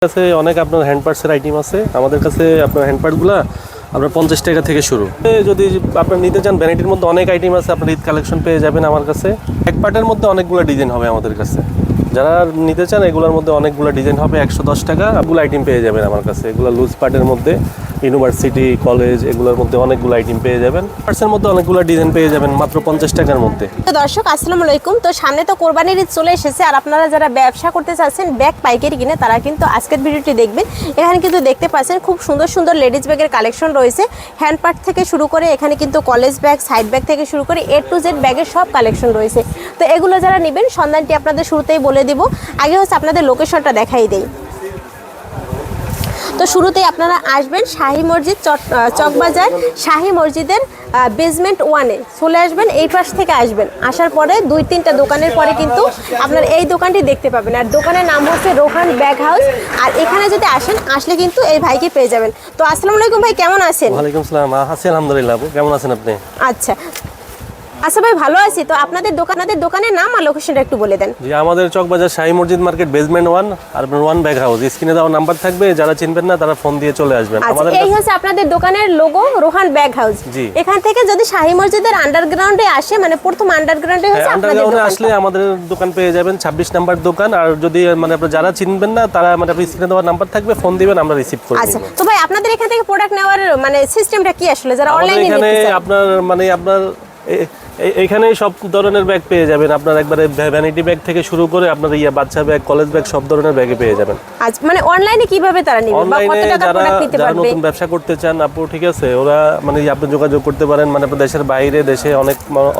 কাছে অনেক আপনার হ্যান্ড পার্টসের আইটেম আছে। আমাদের কাছে আপনার হ্যান্ড পার্টগুলো আপনার 50 টাকা থেকে শুরু। যদি আপনার নিতে চান ভ্যানিটির মধ্যে অনেক আইটেম আছে, আপনার ঈদ কালেকশন পেয়ে যাবেন আমার কাছে। এক পার্টের মধ্যে অনেকগুলো ডিজাইন হবে আমাদের কাছে। যারা নিতে চান এগুলোর মধ্যে অনেকগুলো ডিজাইন হবে, 110 টাকা এগুলো আইটেম পেয়ে যাবেন আমার কাছে। এগুলো লুজ পার্টের মধ্যে ইউনিভার্সিটি কলেজ এগুলোর মধ্যে অনেকগুলো আইটেম পেয়ে যাবেন। পার্টসের মধ্যে অনেকগুলো ডিজাইন পেয়ে যাবেন মাত্র 50 টাকার মধ্যে। তো দর্শক আসসালামু আলাইকুম। তো সামনে তো কোরবানির ঈদ চলে এসেছে, আর আপনারা যারা ব্যবসা করতে চাচ্ছেন ব্যাগ পাইকারি কিনে তারা কিন্তু আজকের ভিডিওটি দেখবেন। এখানে কিন্তু দেখতে পাচ্ছেন খুব সুন্দর সুন্দর লেডিস ব্যাগের কালেকশন রয়েছে। হ্যান্ড পার্ট থেকে শুরু করে এখানে কিন্তু কলেজ ব্যাগ, সাইড ব্যাগ থেকে শুরু করে A to Z ব্যাগের সব কালেকশন রয়েছে। তো এগুলো যারা নেবেন সন্ধানটি আপনাদের শুরুতেই বলে দিব। আগে হচ্ছে আপনাদের লোকেশনটা দেখাই দেই। তো শুরুতেই আপনারা আসবেন শাহী মসজিদ, চকবাজার শাহী মসজিদের বেসমেন্ট 1-এ চলে আসবেন। এই পাশ থেকে আসবেন, আসার পরে 2-3টা দোকানের পরে কিন্তু আপনার এই দোকানটি দেখতে পাবেন। আর দোকানের নাম হচ্ছে রোহান ব্যাগ হাউস। আর এখানে যদি আসলে কিন্তু এই ভাইকে পেয়ে যাবেন। তো আসসালামু আলাইকুম ভাই, কেমন আছেন? ওয়ালাইকুম আসসালাম। আছি আলহামদুলিল্লাহ। কেমন আছেন আপনি? আচ্ছা ভাই, ভালো আছি। তো আপনাদের দোকানের নাম আর লোকেশনটা একটু বলে দেন। জি, আমাদের চকবাজার শাহী মসজিদ মার্কেট বেসমেন্ট 1 আর 1 ব্যাগ হাউস। স্ক্রিনে দেওয়া নাম্বার থাকবে, যারা চিনবেন না তারা ফোন দিয়ে চলে আসবেন। আমাদের এই হচ্ছে আপনাদের দোকানের লোগো, রোহান ব্যাগ হাউস। এখান থেকে যদি শাহী মসজিদের আন্ডারগ্রাউন্ডে আসে, মানে প্রথম আন্ডারগ্রাউন্ডে হচ্ছে আপনাদের দোকান, আসলে আমাদের দোকান পেয়ে যাবেন 26 নাম্বার দোকান। আর যদি মানে আপনারা যারা চিনবেন না তারা মানে আপনি স্ক্রিনে দেওয়া নাম্বার থাকবে, ফোন দিবেন, আমরা রিসিভ করব। আচ্ছা, তো ভাই আপনাদের এখান থেকে প্রোডাক্ট নেওয়ার মানে সিস্টেমটা কি আসলে, যারা অনলাইনে নিতে চায়? এখানে আপনার এইখানে সব ধরনের ব্যাগ পেয়ে যাবেন। আপনার একবারে ভ্যানিটি ব্যাগ থেকে শুরু করে আপনার বাচ্চা ব্যাগ, কলেজ ব্যাগ সব ধরনের ব্যাগে পেয়ে যাবেন। আচ্ছা, মানে অনলাইনে কিভাবে তারা নেবে বা কত টাকা প্রোডাক্ট নিতে পারবে? নতুন ব্যবসা করতে চান আপু, ঠিক আছে, ওরা মানে আপনি যোগাযোগ করতে পারেন। মানে আপনার দেশের বাইরে, দেশে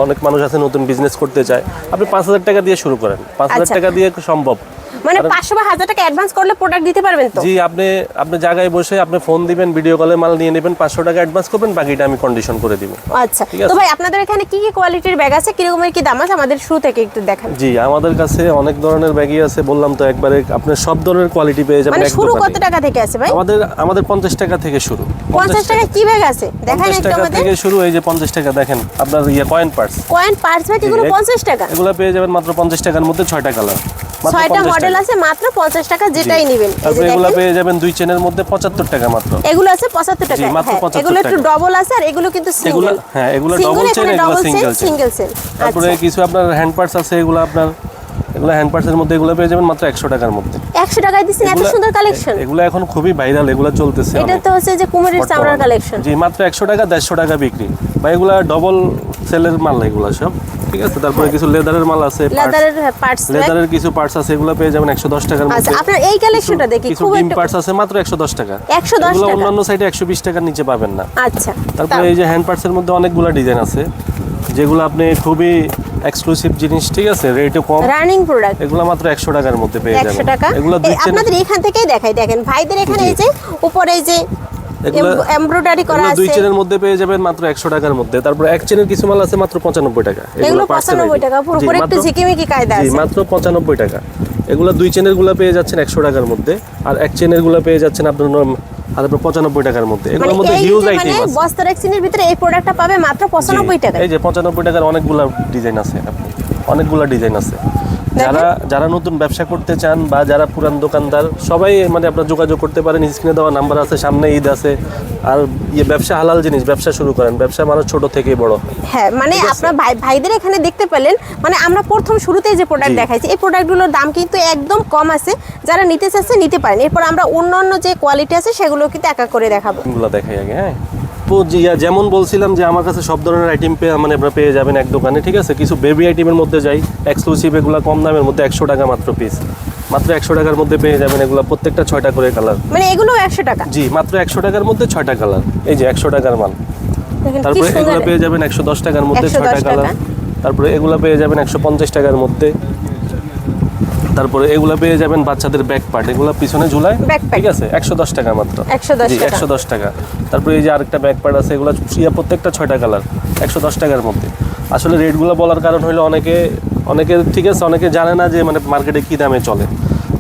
অনেক মানুষ আছে নতুন বিজনেস করতে চায়। আপনি 5000 টাকা দিয়ে শুরু করেন। 5000 টাকা দিয়ে সম্ভব, মানে 500 বা 1000 টাকা অ্যাডভান্স করলে প্রোডাক্ট দিতে পারবেন তো? জি, আপনি জায়গায় বসে আপনি ফোন দিবেন, ভিডিও কলে মাল নিয়ে নেবেন, 500 টাকা অ্যাডভান্স করবেন, বাকিটা আমি কন্ডিশন করে দিব। আচ্ছা, তো ভাই আপনাদের এখানে কি কি কোয়ালিটির ব্যাগ আছে, কি রকমের কি দাম আছে, আমাদের শুরু থেকে একটু দেখান। জি, আমাদের কাছে অনেক ধরনের ব্যাগই আছে, বললাম তো একবারে আপনি সব ধরনের কোয়ালিটি পেয়ে যাবেন। মানে শুরু কত টাকা থেকে আছে ভাই? আমাদের 50 টাকা থেকে শুরু। 50 টাকা কি ব্যাগ আছে দেখান একটু আমাদের। 50 টাকা থেকে শুরু। এই যে 50 টাকা দেখেন আপনার কয়েন পার্টস ভাই, এগুলো 50 টাকা। এগুলো পেয়ে যাবেন মাত্র 50 টাকার মধ্যে, 6টা কালার, 6টা মডেল আছে, মাত্র 50 টাকা, যেটাই নেবেন। তারপরে এগুলো পেয়ে যাবেন 2 চেনের মধ্যে 75 টাকা মাত্র। এগুলো আছে 75 টাকা। মাত্র 75 টাকা। এগুলো একটু ডবল আছে, আর এগুলো কিন্তু সিঙ্গেল। হ্যাঁ, এগুলো ডবল চেন, এগুলো সিঙ্গেল চেন। তারপরে কিছু আপনার হ্যান্ড পার্টস আছে, এগুলো হ্যান্ড পার্টসের মধ্যে এগুলো পেয়ে যাবেন মাত্র 100 টাকার মধ্যে। 100 টাকায় দিছেন? এত সুন্দর কালেকশন। এগুলো এখন খুবই ভাইরাল, এগুলো চলতেছে। এটা তো হচ্ছে যে কুমিরের চামড়ার কালেকশন। জি, মাত্র 100 টাকা, 150 টাকা বিক্রি। ভাই এগুলো ডবল সেলের মাল, এগুলো সব ঠিক আছে। তারপরে কিছু লেদারের মাল আছে, লেদারের কিছু পার্টস আছে, এগুলো পেয়ে যাবেন 110 টাকার মধ্যে। আচ্ছা, আপনার এই কালেকশনটা দেখি, খুব ডিম পার্টস আছে মাত্র 110 টাকা। 110 টাকা, অন্যান্য সাইডে 120 টাকার নিচে পাবেন না। আচ্ছা, তারপরে এই যে হ্যান্ড পার্টসের মধ্যে অনেকগুলো ডিজাইন আছে, যেগুলো আপনি খুবই এক্সক্লুসিভ জিনিস, ঠিক আছে, রেটও কম, রানিং প্রোডাক্ট। এগুলো মাত্র 100 টাকার মধ্যে পেয়ে যাবেন। 100 টাকা। এগুলো আপনাদের এখান থেকেই দেখাই, দেখেন ভাইদের এখানে এই যে উপরে এই যে এমব্রয়ডারি করা আছে, 2 চেনের মধ্যে পেয়ে যাবেন মাত্র 100 টাকার মধ্যে। তারপর এক চেনের কিছু মাল আছে মাত্র 95 টাকা। এগুলো 95 টাকা, পুরো একটু ঝিকিমিকি কায়দা আছে, মাত্র 95 টাকা। এগুলো 2 চেনের গুলো পেয়ে যাচ্ছেন 100 টাকার মধ্যে, আর এক চেনের গুলো পেয়ে যাচ্ছেন আপনার 95 টাকার মধ্যে। এগুলোর মধ্যে হিউজ আইটেম আছে। বস্তার এক চেনের ভিতরে এই প্রোডাক্টটা পাবে মাত্র 95 টাকা। এই যে 95 টাকার অনেকগুলো ডিজাইন আছে, অনেকগুলো ডিজাইন আছে। যারা নতুন ব্যবসা করতে চান বা যারা পুরান দোকানদার, সবাই মানে আপনারা যোগাযোগ করতে পারেন। স্ক্রিনে দেওয়া নাম্বার আছে, সামনে ঈদ আছে। আর ব্যবসা হালাল জিনিস, ব্যবসা শুরু করেন। ব্যবসা মানুষ ছোট থেকেই বড় হয়। হ্যাঁ, মানে আপনার ভাইদের এখানে দেখতে পেলেন, মানে আমরা প্রথম শুরুতেই যে প্রোডাক্ট দেখাইছি, এই প্রোডাক্টগুলোর দাম কিন্তু একদম কম আছে। যারা নিতে চাচ্ছে নিতে পারেন। এরপর আমরা অন্যান্য যে কোয়ালিটি আছে সেগুলো কিন্তু এক এক করে দেখাবো। এগুলো দেখাই আগে। হ্যাঁ, যেমন বলছিলাম যে আমার কাছে সব ধরনের আইটেম মানে আপনারা পেয়ে যাবেন এক দোকানে, ঠিক আছে। কিছু বেবি আইটেমের মধ্যে যাই, এক্সক্লুসিভ, এগুলো কম দামের মধ্যে 100 টাকা মাত্র পিস। মাত্র 100 টাকার মধ্যে পেয়ে যাবেন এগুলো, প্রত্যেকটা 6টা করে কালার। মানে এগুলো 100 টাকা? জি, মাত্র 100 টাকার মধ্যে 6টা কালার। এই যে 100 টাকার মাল। তারপরে এগুলো পেয়ে যাবেন 110 টাকার মধ্যে, 6টা কালার। তারপরে এগুলো পেয়ে যাবেন 150 টাকার মধ্যে। তারপরে এগুলো পেয়ে যাবেন বাচ্চাদের ব্যাক পার্ট, এগুলো পিছনে ঝুলায়, ঠিক আছে, 110 টাকা মাত্র। 110 টাকা। তারপরে এই যে আরেকটা ব্যাক পার্ট আছে, এগুলো প্রত্যেকটা 6টা কালার, 110 টাকার মধ্যে। আসলে রেটগুলো বলার কারণ হলো অনেকে ঠিক আছে, অনেকে জানে না যে মানে মার্কেটে কি দামে চলে।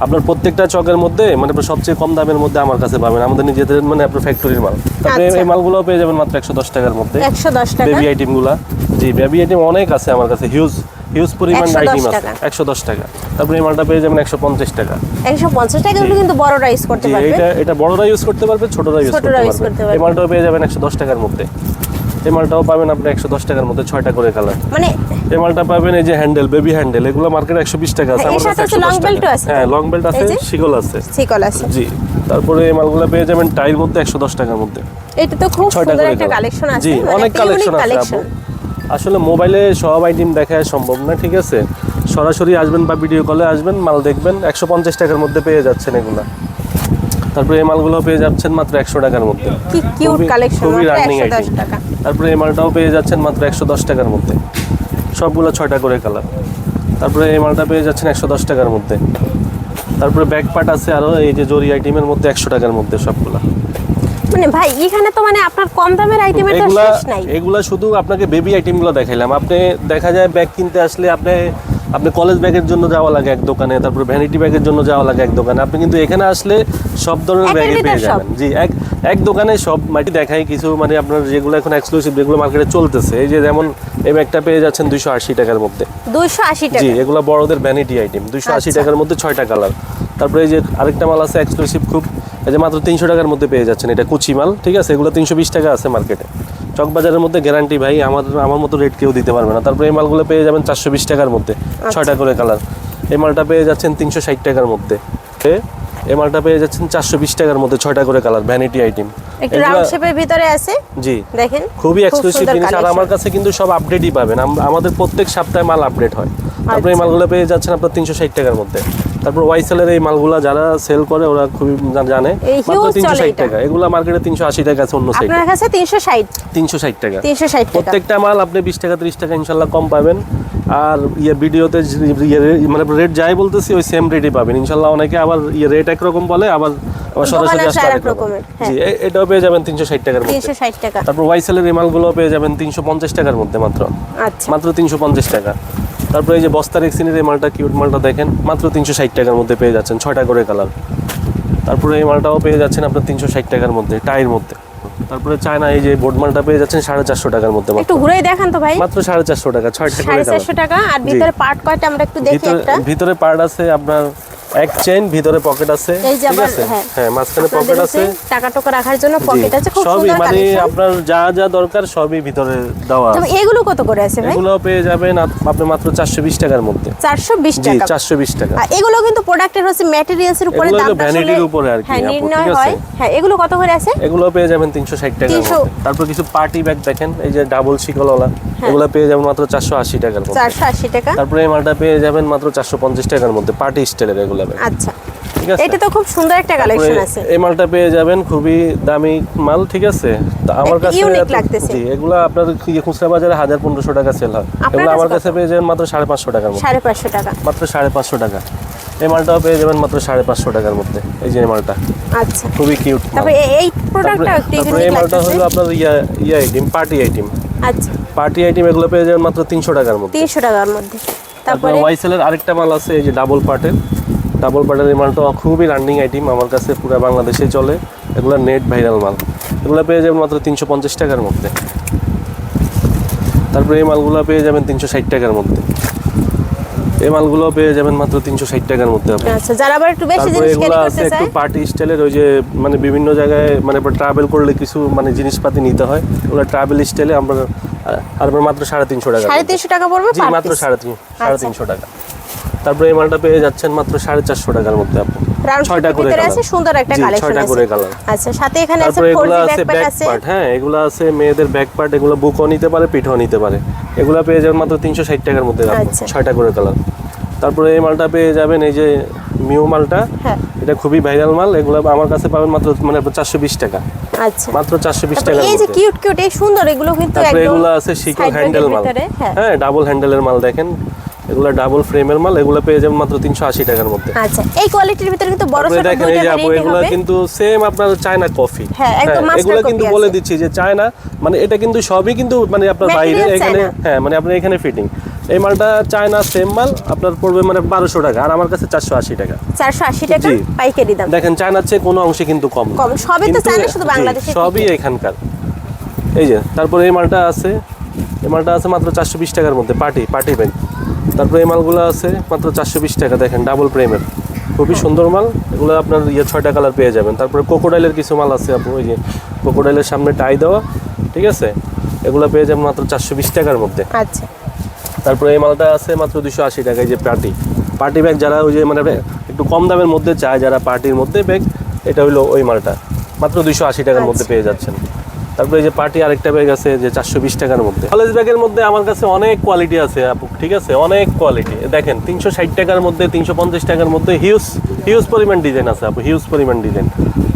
আপনার প্রত্যেকটা চকের মধ্যে মানে সবচেয়ে কম দামের মধ্যে আমার কাছে পাবেন, আমাদের নিজেদের মানে আপনার ফ্যাক্টরির মাল। তারপরে এই মালগুলো পেয়ে যাবেন মাত্র 110 টাকার মধ্যে। 110 টাকা বেবি আইটেমগুলো, জি, বেবি আইটেম অনেক আছে আমার কাছে, হিউজ হিউজ পরিমাণ 110 আইটেম আছে টাকা। 110 টাকা। তারপরে এই মালটা পেয়ে যাবেন 150 টাকা। 150 টাকা হলে কিন্তু বড়রা ইউজ করতে জি, পারবে। এটা বড়রা ইউজ করতে পারবে, ছোটরা ইউজ করতে ছোটরা use করতে পারবে। পারবে। এই মালটাও পেয়ে যাবেন 110 টাকার মধ্যে। এই মালটাও পাবেন আপনি 110 টাকার মধ্যে 6টা করে কালার। মানে এই মালটা পাবেন এই যে হ্যান্ডেল, বেবি হ্যান্ডেল, এগুলো মার্কেটে 120 টাকা আছে, হ্যাঁ, এর আমার সাথে কাছে হচ্ছে long 110 belt ও টাকা। আছে। হ্যাঁ, লং বেল্ট আছে, এই যে। শিকল আছে। সিকল আছে। জি, তারপরে এই মালগুলো পেয়ে যাবেন টাইর মধ্যে 110 টাকার মধ্যে। এটা তো খুব 6টা সুন্দর করে একটা কালার। কালেকশন আছে। জি, মানে অনেক একটা unique কালেকশন আছে আপু। collection। আসলে মোবাইলে সব আইটেম দেখা সম্ভব না, ঠিক আছে? সরাসরি আসবেন বা ভিডিও কলে আসবেন, মাল দেখবেন। 150 টাকার মধ্যে পেয়ে যাচ্ছেন এগুলা। তারপরে এই মালগুলো পেয়ে যাচ্ছেন মাত্র 100 টাকার মধ্যে। কি কিউট খুবই- কালেকশন, খুবই মাত্র রানিং 110 আইটেম। টাকা। তারপরে এই মালটাও পেয়ে যাচ্ছেন মাত্র 110 টাকার মধ্যে, সবগুলো 6টা করে কালার। তারপরে এই মালটা পেয়ে যাচ্ছেন 110 টাকার মধ্যে। তারপরে ব্যাক পার্ট আছে আরো এই যে জরি আইটেমের মধ্যে 100 টাকার মধ্যে সবগুলা। মানে ভাই এখানে তো মানে আপনার কম দামের আইটেমের তো এগুলা শেষ নাই। এগুলা শুধু আপনাকে বেবি আইটেমগুলো দেখাইলাম। আপনি দেখা যায় ব্যাগ কিনতে আসলে আপনি কলেজ ব্যাগের জন্য যাওয়া লাগে এক দোকানে, তারপর ভ্যানিটি ব্যাগের জন্য যাওয়া লাগে এক দোকানে। আপনি কিন্তু এখানে আসলে সব ধরনের একের ব্যাগই ভিতর পেয়ে সব। যাবেন। জি, এক দোকানে সব মাটি দেখাই কিছু, মানে আপনার যেগুলো এখন এক্সক্লুসিভ, যেগুলো মার্কেটে চলতেছে। এই যে যেমন এই ব্যাগটা পেয়ে যাচ্ছেন 280 টাকার মধ্যে। 280 জি, টাকা। এগুলো বড়দের ভ্যানিটি আইটেম, 280 আচ্ছা। টাকার মধ্যে 6টা কালার। তারপরে এই যে আরেকটা মাল আছে এক্সক্লুসিভ খুব, এই যে মাত্র 300 টাকার মধ্যে পেয়ে যাচ্ছেন। এটা কুচি মাল, ঠিক আছে? এগুলো 320 টাকা আছে মার্কেটে। চকবাজারের মধ্যে গ্যারান্টি ভাই, আমার মতো রেট কেউ দিতে পারবে না। তারপরে এই মালগুলো পেয়ে যাবেন 420 টাকার মধ্যে, 6টা করে কালার। এই মালটা পেয়ে যাচ্ছেন 360 টাকার মধ্যে। এই মালটা পেয়ে যাচ্ছেন 420 টাকার মধ্যে, 6টা করে কালার, ভ্যানিটি আইটেম। একটু রাউন্ড শেপের ভিতরে আছে। জি, দেখেন খুবই এক্সক্লুসিভ সুন্দর জিনিস। আর collection। আমার কাছে কিন্তু সব আপডেটই পাবেন। আমাদের প্রত্যেক সপ্তাহে মাল আপডেট হয়। তারপরে এই আচ্ছা। মালগুলো পেয়ে যাচ্ছেন আপনার 360 টাকার মধ্যে। তারপর ওয়াইসেলের এই মালগুলো যারা সেল করে ওরা খুবই জানে, এই মাত্র huge চলে 360 এটা। টাকা। এগুলো মার্কেটে 380 টাকা আছে অন্য সাইডে। আপনার কাছে 360 360 টাকা। 360 টাকা। প্রত্যেকটা মাল আপনি 20 টাকা 30 টাকা ইনশাল্লাহ কম পাবেন। আর ভিডিওতে মানে রেট যাই বলতেছি ওই সেম রেটই পাবেন ইনশাল্লাহ। অনেকে আবার রেট একরকম বলে, আবার সরাসরি দোকানে আসলে আরেক আরেক রকম। রকমের, হ্যাঁ। জি, এটাও পেয়ে যাবেন 360 টাকার মধ্যে। 360 টাকা। তারপর ওয়াইসেলের এই মালগুলো পেয়ে যাবেন 350 টাকার মধ্যে মাত্র। আচ্ছা। মাত্র 350 টাকা। তারপরে এই যে বস্তার এক্সিনের এই মালটা, কিউট মালটা দেখেন, মাত্র 360 টাকার মধ্যে পেয়ে যাচ্ছেন, 6টা করে কালার। তারপরে এই মালটাও পেয়ে যাচ্ছেন আপনার 360 টাকার মধ্যে, টাইয়ের মধ্যে। তারপরে চায়না এই যে বোর্ড মালটা পেয়ে যাচ্ছেন 450 টাকার মধ্যে একটু ঘুরেই দেখান তো ভাই। মাত্র 450 টাকা, 6টা করে কালার। 450 টাকা। আর ভিতরে পার্ট কয়টা আমরা একটু দেখি একটা। ভিতরে পার্ট আছে আপনার এক চেইন, ভিতরে পকেট আছে, এই যে ঠিক আবার, আছে? হ্যাঁ। হ্যাঁ, মাঝখানে আপনাদের পকেট আছে। হচ্ছে টাকা টোকা রাখার জন্য জি, পকেট আছে। খুব সবই সুন্দর মানে কালেকশন। আপনার যা যা দরকার সবই ভিতরে দেওয়া তবে আছে। এগুলো কত করে আছে ভাই? এগুলো পেয়ে যাবেন আপনি মাত্র 420 টাকার মধ্যে। 420 জি, টাকা। 420 টাকা। আর এগুলো কিন্তু প্রোডাক্টের হচ্ছে ম্যাটেরিয়ালস এর উপরে এগুলো হলো দামটা ভ্যানিটির আসলে উপরে আর কি হ্যাঁ আপু, নির্ণয় ঠিক আছে? হয়। হ্যাঁ, এগুলো কত করে আছে? এগুলো পেয়ে যাবেন 360 টাকার 300 মধ্যে। তারপর কিছু পার্টি ব্যাগ দেখেন, এই যে ডাবল শিকলওয়ালা, এগুলো পেয়ে যাবেন মাত্র 480 টাকার মধ্যে। 480 টাকা। তারপরে এই মালটা পেয়ে যাবেন মাত্র 450 টাকার মধ্যে, পার্টি স্টাইলের এগুলো ব্যাগ, আচ্ছা, ঠিক আছে? এটা তো খুব সুন্দর একটা কালেকশন আছে। এই মালটা পেয়ে যাবেন খুবই দামি মাল, ঠিক আছে? তা আমার একটা কাছে unique লাগতেছে। জি, এগুলো আপনার খুচরা বাজারে 1000-1500 টাকা সেল হয়। আপনার এগুলো আমার কাছে কাছে পেয়ে যাবেন মাত্র 550 টাকার মধ্যে। 550 টাকা। মাত্র 550 টাকা। এই মালটাও পেয়ে যাবেন মাত্র 550 টাকার মধ্যে। এই যে এই মালটা আচ্ছা, খুবই কিউট। তারপরে এই প্রোডাক্টটা একটু তারপরে এই ইউনিক মালটা লাগতেছে। হলো আপনার আইটেম, পার্টি আইটেম। আচ্ছা, পার্টি আইটেম এগুলো পেয়ে যাবেন মাত্র 300 টাকার মধ্যে। 300 টাকার মধ্যে। তারপরে তারপরে ওয়াইসেলের আরেকটা মাল আছে এই যে ডাবল পার্টের এই মালটা খুবই রানিং আইটেম, আমার কাছে পুরো বাংলাদেশে চলে। এগুলো নেট ভাইরাল মাল, এগুলো পেয়ে যাবেন মাত্র 350 টাকার মধ্যে। তারপরে এই মালগুলো পেয়ে যাবেন 360 টাকার মধ্যে। এই মালগুলো পেয়ে যাবেন মাত্র 360 টাকার মধ্যে আপনি। আচ্ছা, যারা আবার একটু বেশি তারপরে জিনিস এগুলো ক্যারি আছে করতে একটু চায়, পার্টি স্টাইলের, ওই যে মানে বিভিন্ন জায়গায় মানে ট্রাভেল করলে কিছু মানে জিনিসপাতি নিতে হয়, ওগুলো ট্রাভেল স্টাইলে আমরা আর মাত্র 350 টাকা। 350 টাকা পড়বে জি, per মাত্র piece। 350 টাকা। তারপরে এই মালটা পেয়ে যাচ্ছেন মাত্র 450 টাকার মধ্যে আপনি। রাউন্ড 6টা করে ভিতরে কালার আছে, সুন্দর একটা জি, কালেকশন 6টা আছে। করে কালার। আচ্ছা, সাথে এখানে আছে তারপরে এগুলো 4G আছে ব্যাকপ্যাক ব্যাক আছে। পার্ট, হ্যাঁ এগুলো আছে মেয়েদের ব্যাক পার্ট, এগুলো বুকও নিতে পারে, পিঠও নিতে পারে। এগুলো পেয়ে যাবেন মাত্র 360 টাকার মধ্যে আপনি, আচ্ছা। 6টা করে কালার। তারপরে এই মালটা পেয়ে যাবেন এই যে মিউ মালটা, হ্যাঁ। এটা খুবই ভাইরাল মাল। এগুলো আমার কাছে পাবেন মাত্র মানে 420 টাকা, আচ্ছা, মাত্র 420 তারপরে টাকার এই যে মধ্যে। কিউট কিউট এই সুন্দর এগুলো কিন্তু তারপরে একদম এগুলো আছে শিকল side হ্যান্ডেল bag এর মাল, ভিতরে, হ্যাঁ। হ্যাঁ ডাবল হ্যান্ডেলের মাল দেখেন, এগুলো ডাবল ফ্রেমের মাল। এগুলো পেয়ে যাবেন মাত্র 380 টাকার মধ্যে। আচ্ছা, এই কোয়ালিটির ভিতরে কিন্তু বড় তারপরে ছোট দেখেন এই দুইটা যে আপু, ভ্যারিয়েন্টি এগুলো হবে। কিন্তু সেম আপনার চায়না কফি, হ্যাঁ, একদম master এগুলো copy কিন্তু আছে। বলে দিচ্ছি যে চায়না, মানে এটা কিন্তু সবই কিন্তু মানে আপনার বাইরে Material এখানে, চায়না। হ্যাঁ মানে আপনার এখানে ফিটিং। এই মালটা চায়না সেম মাল আপনার পড়বে মানে 1200 টাকা, আর আমার কাছে 480 টাকা। 480 টাকা জি। পাইকারি দাম। দেখেন চায়নার চেয়ে কোনো অংশে কিন্তু কম না। কম, সবই তো কিন্তু- চায়না, শুধু জি, বাংলাদেশে সবই এখানকার। এই যে তারপরে এই মালটা আছে, এই মালটা আছে মাত্র 420 টাকার মধ্যে, পার্টি ব্যাগ। তারপরে এই মালগুলো আছে মাত্র 420 টাকা, দেখেন ডাবল প্রেমের, খুবই সুন্দর মাল। এগুলো আপনার 6টা কালার পেয়ে যাবেন। তারপরে কোকোডাইলের কিছু মাল আছে আপু, ওই যে কোকোডাইলের সামনে টাই দেওয়া, ঠিক আছে, এগুলো পেয়ে যাবেন মাত্র 420 টাকার মধ্যে। আচ্ছা, তারপরে এই মালটা আছে মাত্র 280 টাকা, এই যে পার্টি ব্যাগ, যারা ওই যে মানে একটু কম দামের মধ্যে চায়, যারা পার্টির মধ্যে ব্যাগ, এটা হলো ওই মালটা, মাত্র 280 টাকার মধ্যে পেয়ে যাচ্ছেন। তারপরে এই যে পার্টি আরেকটা ব্যাগ আছে যে 420 টাকার মধ্যে। কলেজ ব্যাগের মধ্যে আমার কাছে অনেক কোয়ালিটি আছে আপু, ঠিক আছে, অনেক কোয়ালিটি। দেখেন 360 টাকার মধ্যে, 350 টাকার মধ্যে হিউজ পরিমাণ ডিজাইন আছে আপু, হিউজ পরিমাণ ডিজাইন।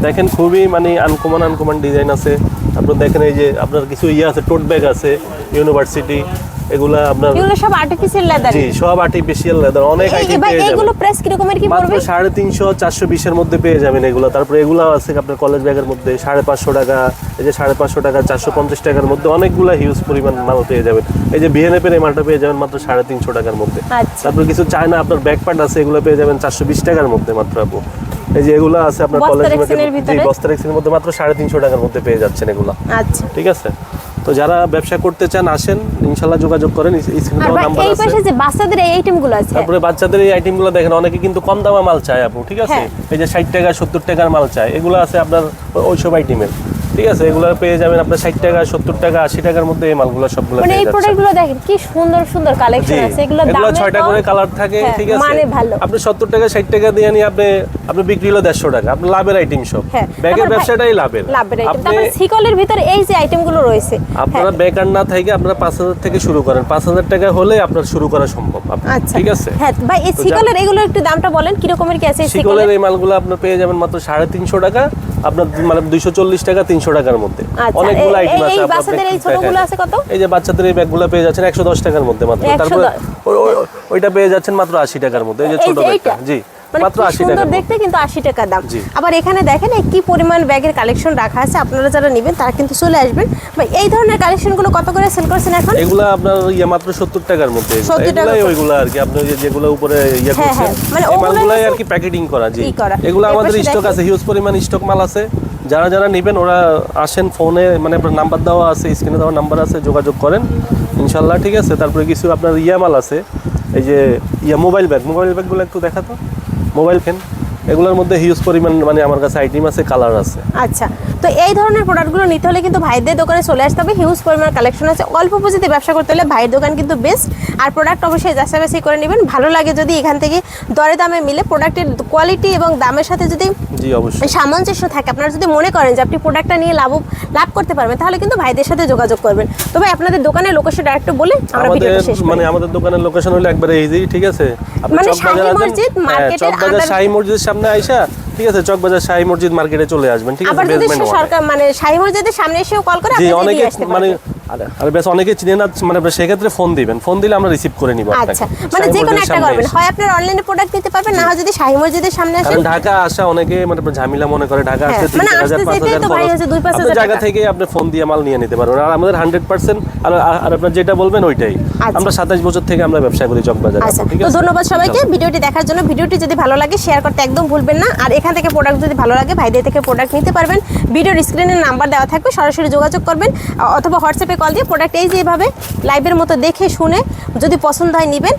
দেখেন খুবই মানে আনকমন ডিজাইন আছে। আপনার দেখেন এই যে আপনার কিছু আছে, টোট ব্যাগ আছে ইউনিভার্সিটি, এগুলা আপনার এগুলো সব আর্টিফিশিয়াল লেদার। জি, সব আর্টিফিশিয়াল লেদার, অনেক আইটেম পেয়ে যাবেন। এগুলো প্রাইস কি রকমের কি পড়বে? মাত্র 350 420 এর মধ্যে পেয়ে যাবেন এগুলো। তারপরে এগুলো আছে আপনার কলেজ ব্যাগের মধ্যে 550 টাকা, এই যে 550 টাকা, 450 টাকার মধ্যে অনেকগুলা হিউজ পরিমাণ মাল পেয়ে যাবেন। এই যে বিএনএফ এর মালটা পেয়ে যাবেন মাত্র 350 টাকার মধ্যে। আচ্ছা, তারপরে কিছু চায়না আপনার ব্যাক পার্ট আছে, এগুলো পেয়ে যাবেন 420 টাকার মধ্যে মাত্র আপু। এই যে এগুলো আছে আপনার কলেজ ব্যাগের বস্তার এক্সের মধ্যে মাত্র 350 টাকার মধ্যে পেয়ে যাচ্ছেন এগুলো। আচ্ছা, ঠিক আছে, তো যারা ব্যবসা করতে চান আসেন, ইনশাআল্লাহ যোগাযোগ করেন, স্ক্রিনে দেওয়া নাম্বার আছে। এই পাশে যে বাচ্চাদের এই আইটেমগুলো আছে, তারপরে বাচ্চাদের এই আইটেমগুলো দেখেন, অনেকে কিন্তু কম দামে মাল চায় আপু, ঠিক আছে, এই যে 60 টাকা 70 টাকার মাল চায়, এগুলো আছে আপনার ওইসব আইটেমের, ঠিক আছে, এগুলো পেয়ে যাবেন আপনার 60 টাকা 70 টাকা 80 টাকার মধ্যে এই মালগুলো সবগুলো মানে পেয়ে এই যাচ্ছেন। প্রোডাক্টগুলো দেখেন কি সুন্দর সুন্দর কালেকশন আছে, এগুলো দামে 6টা করে কালার থাকে, ঠিক আছে, মানে ভালো। আপনি 70 টাকা 60 টাকা দিয়ে নিয়ে আপনি বিক্রি হলো 150 টাকা, আপনি লাভের আইটেম সব। ব্যাগের ব্যবসাটাই লাভের আইটেম। তারপর সিকলের ভিতরে এই যে আইটেমগুলো রয়েছে, আপনারা বেকার না থেকে আপনারা 5000 থেকে শুরু করেন, 5000 টাকা হলে আপনার শুরু করা সম্ভব, ঠিক আছে। হ্যাঁ ভাই, এই সিকলের এগুলো একটু দামটা বলেন কি রকমের কি আছে? সিকলের এই মালগুলো আপনি পেয়ে যাবেন মাত্র 350 টাকা, আপনার মানে 240 টাকা 300 টাকার মধ্যে। অনেকগুলো আইটেম আছে। এই বাচ্চাদের এই ছোটগুলো আছে কত? এই যে বাচ্চাদের এই ব্যাগগুলো পেয়ে যাচ্ছেন 110 টাকার মধ্যে মাত্র। তারপরে ওইটা পেয়ে যাচ্ছেন মাত্র 80 টাকার মধ্যে, এই যে ছোট ব্যাগটা, জি মাত্র 80 টাকা দেখতে, কিন্তু 80 টাকা দাম। আবার এখানে দেখেন কি পরিমাণ ব্যাগের কালেকশন রাখা আছে, আপনারা যারা নেবেন তারা কিন্তু চলে আসবেন। ভাই এই ধরনের কালেকশনগুলো কত করে সেল করছেন এখন? এগুলো আপনার মাত্র 70 টাকার মধ্যে, এগুলাই ওইগুলো আর কি, আপনি যেগুলো উপরে করছেন মানে এই মালগুলাই আর কি প্যাকেটিং করা, জি এগুলো আমাদের স্টক আছে, হিউজ পরিমাণ স্টক মাল আছে। যারা নেবেন ওরা আসেন, ফোনে মানে আপনার নাম্বার দেওয়া আছে, স্ক্রিনে দেওয়া নাম্বার আছে, যোগাযোগ করেন ইনশাল্লাহ, ঠিক আছে। তারপরে কিছু আপনার মাল আছে, এই যে মোবাইল ব্যাগগুলো একটু দেখাতো, মোবাইল ফ্যান, এগুলোর মধ্যে হিউজ পরিমাণ মানে আমার কাছে আইটেম আছে, কালার আছে। আচ্ছা, তো এই ধরনের প্রোডাক্টগুলো নিতে হলে কিন্তু ভাইদের দোকানে চলে আসতে হবে, হিউজ পরিমাণ কালেকশন আছে। অল্প পুঁজিতে ব্যবসা করতে হলে ভাইয়ের দোকান কিন্তু বেস্ট। আর প্রোডাক্ট অবশ্যই যাচাই করে নেবেন, ভালো লাগে যদি এখান থেকে দরে দামে মিলে, প্রোডাক্টের কোয়ালিটি এবং দামের সাথে যদি জি অবশ্যই সামঞ্জস্য থাকে, আপনারা যদি মনে করেন যে আপনি প্রোডাক্টটা নিয়ে লাভ করতে পারবেন, তাহলে কিন্তু ভাইদের সাথে যোগাযোগ করবেন। তো ভাই আপনাদের দোকানের লোকেশন ডাইরেক্ট বলে আমরা ভিডিওটা শেষ করি। মানে আমাদের দোকানের লোকেশন হলো একবারে ইজি, ঠিক আছে, মানে শাহী মসজিদ মার্কেটের চকবাজার শাহী মসজিদের সামনে আইসা, ঠিক আছে, চকবাজার শাহী মসজিদ মার্কেটে চলে আসবেন, ঠিক আছে। আবার যদি সরকার মানে শাহী মসজিদের সামনে এসেও কল করে জি, অনেকে মানে আরে বেশ অনেকে চিনে না, মানে সেক্ষেত্রে ফোন দিবেন, ফোন দিলে আমরা রিসিভ করে নিব। আচ্ছা, মানে যে কোনো একটা করবেন, হয় আপনার অনলাইনে প্রোডাক্ট নিতে পারবেন, না হয় যদি শাহী মসজিদের সামনে আসেন। কারণ ঢাকা আসা অনেকে মানে ঝামেলা মনে করে, ঢাকা আসতে 3000 5000 খরচ, জায়গা থেকে আপনি ফোন দিয়ে মাল নিয়ে নিতে পারবেন। আর আমাদের 100% আর আপনার যেটা বলবেন ওইটাই, আমরা 27 বছর থেকে আমরা ব্যবসা করি চকবাজারে, ঠিক আছে। তো ধন্যবাদ সবাইকে ভিডিওটি দেখার জন্য। ভিডিওটি যদি ভালো লাগে শেয়ার করতে একদম ভুলবেন না। আর এখান থেকে প্রোডাক্ট যদি ভালো লাগে ভাইদের থেকে প্রোডাক্ট নিতে পারবেন। ভিডিওর স্ক্রিনে নাম্বার দেওয়া থাকবে, সরাসরি যোগাযোগ করবেন অথবা হোয়াটসঅ্যাপে কল দিয়ে প্রোডাক্ট এই যেভাবে লাইভের মতো দেখে শুনে যদি পছন্দ হয় নেবেন।